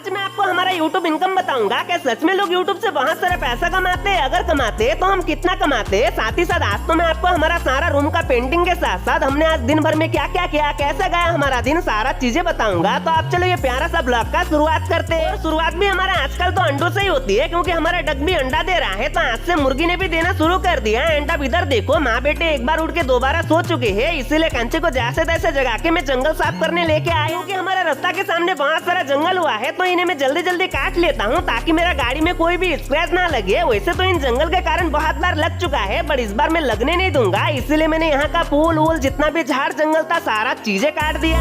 आज मैं आपको हमारा यूट्यूब इनकम बताऊंगा कि सच में लोग यूट्यूब से बहुत सारा पैसा कमाते हैं। अगर कमाते हैं तो हम कितना कमाते हैं। साथ ही साथ आज तो मैं आपको हमारा सारा रूम का पेंटिंग के साथ साथ हमने आज दिन भर में क्या क्या किया, कैसे गया हमारा दिन, सारा चीजें बताऊंगा। तो आप चलो ये प्यारा सा ब्लॉग का शुरुआत करते हैं। और शुरुआत भी हमारा आजकल तो अंडों से ही होती है, क्योंकि हमारा डक भी अंडा दे रहा है। तो आज से मुर्गी ने भी देना शुरू कर दिया है। अंडा इधर देखो, माँ बेटे एक बार उड़ के दोबारा सो चुके हैं। इसीलिए कंचे को जैसे तैसे जगा के मैं जंगल साफ करने लेके आया, क्योंकि हमारा रास्ता के सामने बहुत सारा जंगल हुआ है। तो इन्हें मैं जल्दी जल्दी काट लेता हूँ ताकि मेरा गाड़ी में कोई भी स्क्रैच ना लगे। वैसे तो इन जंगल के कारण बहुत बार लग चुका है, पर इस बार मैं लगने नहीं दूंगा। इसीलिए मैंने यहाँ का फूल वूल जितना भी झाड़ जंगल था सारा चीजें काट दिया।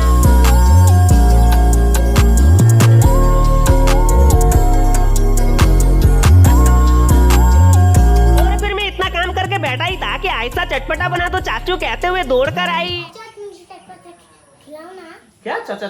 और फिर मैं इतना काम करके बैठा ही था कि ऐसा चटपटा बना तो चाचू कहते हुए दौड़ कर आई। क्या चाचा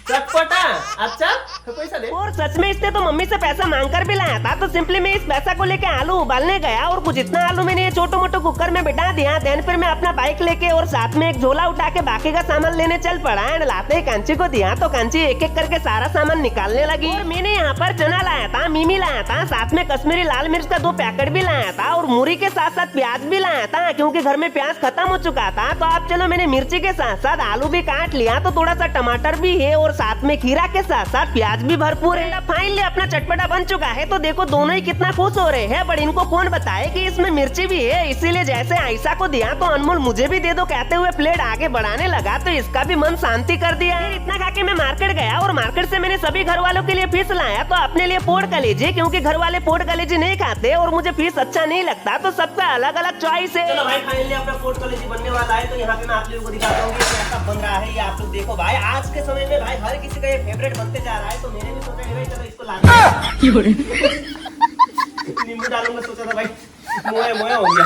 चटपटा, अच्छा तो पैसा दे। और सच में इसने तो मम्मी से पैसा मांग कर भी लाया था। तो सिंपली मैं इस पैसा को लेके आलू उबालने गया और कुछ इतना आलू मैंने ये छोटो मोटो कुकर में बिठा दिया। देन फिर मैं अपना बाइक लेके और साथ में एक झोला उठा के बाकी का सामान लेने चल पड़ा। एंड लाते ही कांची को दिया तो कांची एक एक करके सारा सामान निकालने लगी। और मैंने यहाँ पर चना लाया था, मीमी लाया था, साथ में कश्मीरी लाल मिर्च का 2 पैकेट भी लाया था और मूरी के साथ साथ प्याज भी लाया था, क्योंकि घर में प्याज खत्म हो चुका था। तो आप चलो मैंने मिर्ची के साथ साथ आलू भी काट लिया, तो थोड़ा सा टमाटर भी है और साथ में खीरा के साथ साथ प्याज भी भरपूर है। फाइनली अपना चटपटा बन चुका है। तो देखो दोनों ही कितना खुश हो रहे हैं, बट इनको कौन बताए कि इसमें मिर्ची भी है। इसीलिए जैसे आयशा को दिया तो अनमोल मुझे भी दे दो कहते हुए प्लेट आगे बढ़ाने लगा, तो इसका भी मन शांति कर दिया। फिर इतना खा के मैं मार्केट गया और मार्केट से मैंने सभी घर वालों के लिए फिश लाया, तो अपने लिए पोड़ कलेजी, क्योंकि घर वाले पोड़ कलेजी नहीं खाते और मुझे फिश अच्छा नहीं लगता। तो सबका अलग अलग चॉइस है। चलो भाई फाइनली अपना पोड़ कलेजी बनने वाला है। तो यहाँ पे मैं आप लोगों को दिखाता हूँ कैसा बन रहा है। ये आप लोग देखो भाई, आज के समय में भाई हर किसी का ये फेवरेट बनते जा रहा है। तो मैंने भी सोचा भाई चलो इसको ला नींबू डालूंगा, सोचा था भाई मोया मोया हो गया।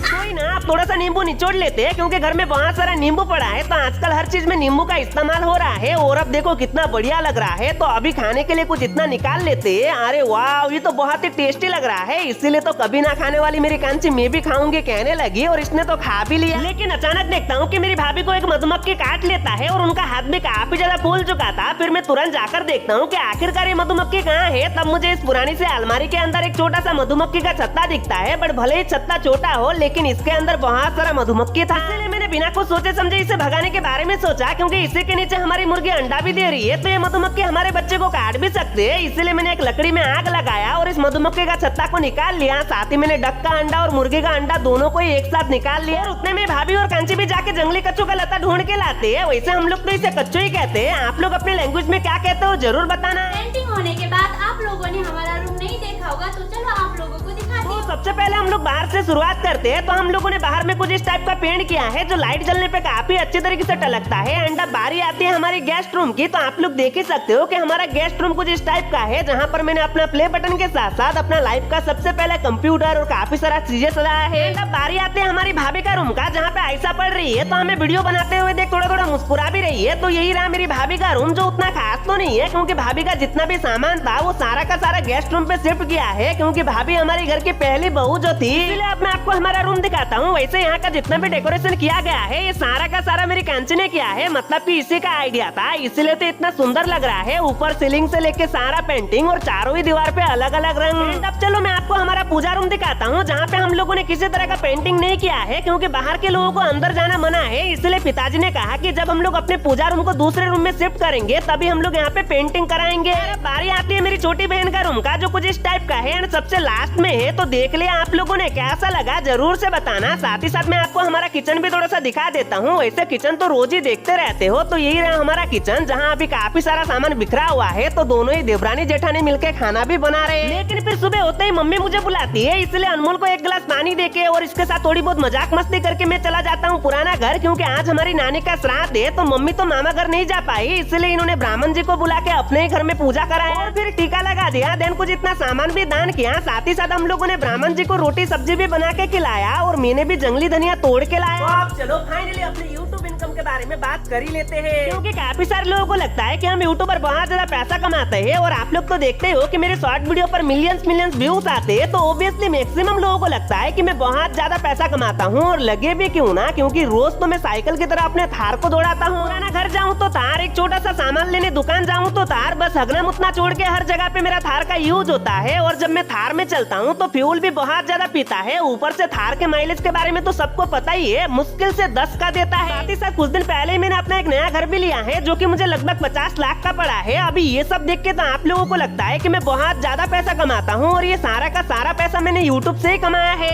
कोई ना, आप थोड़ा सा नींबू निचोड़ लेते हैं, क्योंकि घर में बहुत सारा नींबू पड़ा है। तो आजकल हर चीज में नींबू का इस्तेमाल हो रहा है। और अब देखो कितना बढ़िया लग रहा है। तो अभी खाने के लिए कुछ इतना निकाल लेते हैं। अरे वाह, ये तो बहुत ही टेस्टी लग रहा है। इसीलिए तो कभी ना खाने वाली मेरी कांची मैं भी खाऊंगी कहने लगी, और इसने तो खा भी लिया। लेकिन अचानक देखता हूँ कि मेरी भाभी को एक मधुमक्खी काट लेता है और उनका हाथ भी काफी ज्यादा फूल चुका था। फिर मैं तुरंत जाकर देखता हूँ कि आखिरकार ये मधुमक्खी कहाँ है। तब मुझे इस पुरानी से अलमारी के अंदर एक छोटा सा मधुमक्खी का छत्ता दिखता है, बट भले ही छत्ता छोटा हो लेकिन इसके अंदर बहुत सारा मधुमक्खी था। इसलिए मैंने बिना कुछ सोचे समझे इसे भगाने के बारे में सोचा, क्योंकि इसी के नीचे हमारी मुर्गी अंडा भी दे रही है। तो ये मधुमक्खी हमारे बच्चे को काट भी सकते हैं। इसलिए मैंने एक लकड़ी में आग लगाया और इस मधुमक्खी का छत्ता को निकाल लिया। साथ ही मैंने डक का अंडा और मुर्गी का अंडा दोनों को एक साथ निकाल लिया। और उतने में भाभी और कांची भी जाके जंगली कच्चू का लता ढूंढ के लाते हैं। वैसे हम लोग तो इसे कच्चू ही कहते हैं। आप लोग अपने लैंग्वेज में क्या कहते हो जरूर बताना। पेंटिंग होने के बाद आप लोगों ने हमारा रूम नहीं देखा होगा, तो चलो आप लोगों को दिखाते हैं। तो सबसे पहले हम लोग बाहर से शुरुआत करते हैं। तो हम लोगों ने बाहर में कुछ इस टाइप का पेंट किया है, जो लाइट जलने पे काफी अच्छे तरीके से टलकता है। एंड अब बारी आती है हमारी गेस्ट रूम की। तो आप लोग देख ही सकते हो कि हमारा गेस्ट रूम कुछ इस टाइप का है, जहाँ पर मैंने अपना प्ले बटन के साथ साथ अपना लाइफ का सबसे पहले कंप्यूटर और काफी सारा चीजें सजाया है। एंड अब बारी आती है हमारी भाभी का रूम का, जहाँ पे आयशा पढ़ रही है। तो हमें वीडियो बनाते हुए देख थोड़ा थोड़ा मुस्कुरा भी रही है। तो यही रहा मेरी भाभी का रूम, जो उतना खास तो नहीं है, क्योंकि भाभी का जितना भी सामान था वो सारा का सारा गेस्ट रूम पे शिफ्ट किया है, क्योंकि भाभी हमारी घर की पहली बहू जो थी। इसलिए अब मैं आपको हमारा रूम दिखाता हूँ। वैसे यहाँ का जितना भी डेकोरेशन किया गया है ये सारा का सारा मेरी कांची ने किया है, मतलब कि इसी का आइडिया था। इसलिए तो इतना सुंदर लग रहा है। ऊपर सीलिंग से लेके सारा पेंटिंग और चारों ही दीवार पे अलग अलग रंग। अब चलो मैं आपको हमारा पूजा रूम दिखाता हूँ, जहाँ पे हम लोगों ने किसी तरह का पेंटिंग नहीं किया है, क्योंकि बाहर के लोगों को अंदर जाना मना है। इसलिए पिताजी ने कहा कि जब हम लोग अपने पूजा रूम को दूसरे रूम में शिफ्ट करेंगे तभी हम लोग यहाँ पे पेंटिंग कराएंगे। बारी आती है मेरी छोटी बहन का रूम का, जो कुछ इस टाइप का है, सबसे लास्ट में है। तो देख लिया आप लोगों ने, कैसा लगा जरूर से बताना। साथ ही साथ मैं आपको हमारा किचन भी थोड़ा सा दिखा देता हूँ। वैसे किचन तो रोज ही देखते रहते हो। तो यही रहा हमारा किचन, जहाँ अभी काफी सारा सामान बिखरा हुआ है। तो दोनों ही देवरानी जेठानी मिलकर खाना भी बना रहे हैं। लेकिन फिर सुबह होते ही मम्मी मुझे बुलाती है, इसलिए अनमोल को एक गिलास पानी देके और इसके साथ थोड़ी बहुत मजाक मस्ती करके मैं चला जाता हूँ पुराना घर, क्योंकि आज हमारी नानी का श्राद्ध है। तो मम्मी तो मामा घर नहीं जा पाई, इसलिए इन्होंने ब्राह्मण जी को बुला के अपने ही घर में पूजा कराया और फिर टीका लगा दिया। देन कुछ इतना सामान भी दान किया। साथ ही साथ हम लोगों ने ब्राह्मण जी को रोटी सब्जी भी बना के खिलाया और मैंने भी जंगली धनिया तोड़ के लाया। तो आप चलो फाइनली अपने यूट्यूब इनकम के बारे में बात कर ही लेते हैं, क्योंकि काफी सारे लोगों को लगता है कि हम यूट्यूबर बहुत ज्यादा पैसा कमाते हैं और आप लोग तो देखते हो कि मेरे शॉर्ट वीडियो पर मिलियंस व्यूज आते हैं, तो ऑब्वियसली मैक्सिमम लोगों को लगता है कि मैं बहुत ज्यादा पैसा कमाता हूँ। और लगे भी क्यों ना, क्योंकि रोज तो मैं साइकिल की तरह अपने थार को दौड़ाता हूँ। पुराना घर जाऊँ तो थार, एक छोटा सा सामान लेने दुकान जाऊँ तो थार, बस हगना मुतना छोड़ के हर जगह पे मेरा थार का यूज होता है। और जब मैं थार में चलता हूँ तो फ्यूल भी बहुत ज्यादा पीता है। ऊपर से थार के माइलेज के बारे में तो सबको पता ही है, मुश्किल से 10 का देता है। साथ ही साथ कुछ दिन पहले ही मैंने अपना एक नया घर भी लिया है, जो कि मुझे लगभग 50 लाख का पड़ा है। अभी ये सब देख के तो आप लोगों को लगता है कि मैं बहुत ज्यादा पैसा कमाता हूँ, और ये सारा का सारा पैसा मैंने यूट्यूब से ही कमाया है।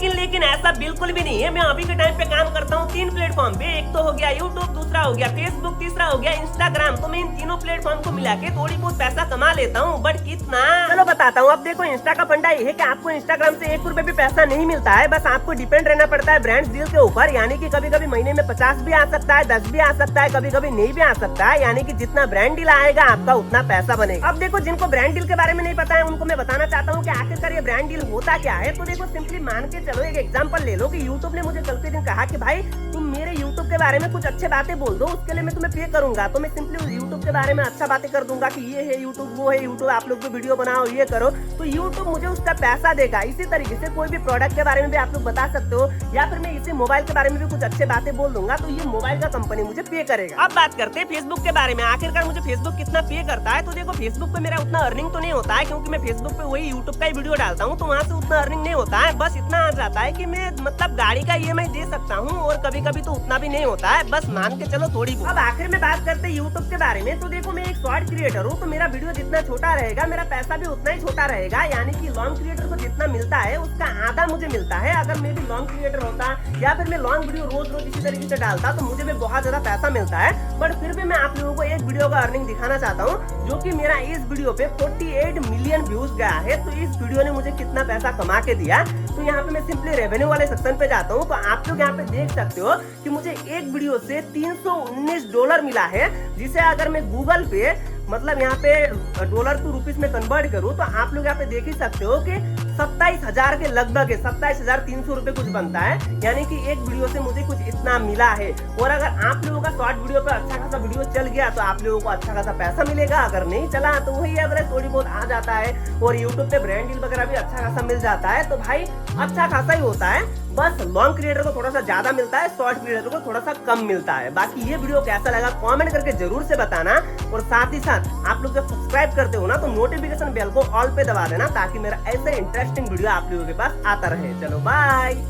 लेकिन ऐसा बिल्कुल भी नहीं है। मैं अभी के टाइम पे काम करता हूँ 3 प्लेटफॉर्म पे। एक तो हो गया यूट्यूब, दूसरा हो गया फेसबुक, तीसरा हो गया इंस्टाग्राम। तो मैं इन तीनों प्लेटफॉर्म को मिला के थोड़ी बहुत पैसा कमा लेता हूँ, बट कितना, चलो बताता हूँ। अब देखो, इंस्टा का फंडा ये है कि आपको इंस्टाग्राम से 1 रुपए भी पैसा नहीं मिलता है, बस आपको डिपेंड रहना पड़ता है ब्रांड डील के ऊपर। यानी कि कभी कभी महीने में 50 भी आ सकता है, 10 भी आ सकता है, कभी कभी नहीं भी आ सकता है। यानी कि जितना ब्रांड डील आएगा आपका उतना पैसा बनेगा। अब देखो, जिनको ब्रांड डील के बारे में नहीं पता है उनको मैं बताना चाहता हूँ कि आखिरकार ये ब्रांड डील होता क्या है। तो देखो, सिंपली मान के चलो, एक एग्जांपल ले लो कि यूट्यूब ने मुझे कल के दिन कहा कि भाई तुम मेरे यूट्यूब के बारे में कुछ अच्छे बातें बोल दो, उसके लिए मैं तुम्हें पे करूंगा। तो मैं सिंपली यूट्यूब के बारे में अच्छा बातें कर दूंगा कि ये है यूट्यूब, वो है यूट्यूब, आप लोग भी वीडियो बनाओ, ये करो, तो यूट्यूब मुझे उसका पैसा देगा। इसी तरीके से कोई भी प्रोडक्ट के बारे में भी आप लोग बता सकते हो, या फिर मैं इसी मोबाइल के बारे में भी कुछ अच्छे बातें बोल दूंगा, तो ये मोबाइल का कंपनी मुझे पे करेगा। अब बात करते हैं फेसबुक के बारे में। आखिरकार मुझे फेसबुक कितना पे करता है। तो देखो, फेसबुक पे मेरा उतना अर्निंग तो नहीं होता है, क्योंकि मैं फेसबुक पे वही यूट्यूब का ही वीडियो डालता हूँ, तो वहाँ से उतना अर्निंग नहीं होता है। बस इतना आ जाता है कि मैं मतलब गाड़ी का EMI दे सकता हूँ, और कभी कभी तो उतना भी नहीं होता है, बस मान के चलो थोड़ी बहुत। अब आखिर में बात करते हैं यूट्यूब के बारे में। तो देखो, मैं एक शॉर्ट क्रिएटर हूँ, तो मेरा वीडियो जितना छोटा रहेगा मेरा पैसा भी उतना ही छोटा रहेगा। यानी कि लॉन्ग क्रिएटर को जितना मिलता है उसका आधा मुझे मिलता है। अगर मैं भी लॉन्ग क्रिएटर होता या फिर मैं लॉन्ग वीडियो रोज इसी तरीके से डालता तो मुझे भी बहुत ज्यादा पैसा मिलता है। बट फिर भी मैं आप लोगों को एक वीडियो का अर्निंग दिखाना चाहता हूँ, जो कि मेरा इस वीडियो पे 48 मिलियन व्यूज गया है। तो इस वीडियो ने मुझे कितना पैसा कमा के दिया, तो यहाँ पे मैं सिंपली रेवेन्यू वाले सेक्शन पे जाता हूँ। तो आप लोग यहाँ पे देख सकते हो कि मुझे एक वीडियो से $319 मिला है, जिसे अगर मैं गूगल पे मतलब यहाँ पे डॉलर टू रुपीस में कन्वर्ट करूँ तो आप लोग यहाँ पे देख ही सकते हो कि 27,000 के लगभग है, 27,300 रुपए कुछ बनता है। यानी कि एक वीडियो से मुझे कुछ इतना मिला है। और अगर आप लोगों का शॉर्ट वीडियो पर अच्छा खासा वीडियो चल गया तो आप लोगों को अच्छा खासा पैसा मिलेगा। अगर नहीं चला तो वही एवरेज थोड़ी बहुत आ जाता है। और यूट्यूब पे ब्रांड डील वगैरह भी अच्छा खासा मिल जाता है, तो भाई अच्छा खासा ही होता है। बस लॉन्ग क्रिएटर को थोड़ा सा ज्यादा मिलता है, शॉर्ट क्रिएटर को थोड़ा सा कम मिलता है। बाकी ये वीडियो कैसा लगा कमेंट करके जरूर से बताना। और साथ ही साथ आप लोग जब सब्सक्राइब करते हो ना तो नोटिफिकेशन बेल को ऑल पे दबा देना, ताकि मेरा ऐसे इंटरेस्टिंग वीडियो आप लोगों के पास आता रहे। चलो बाय।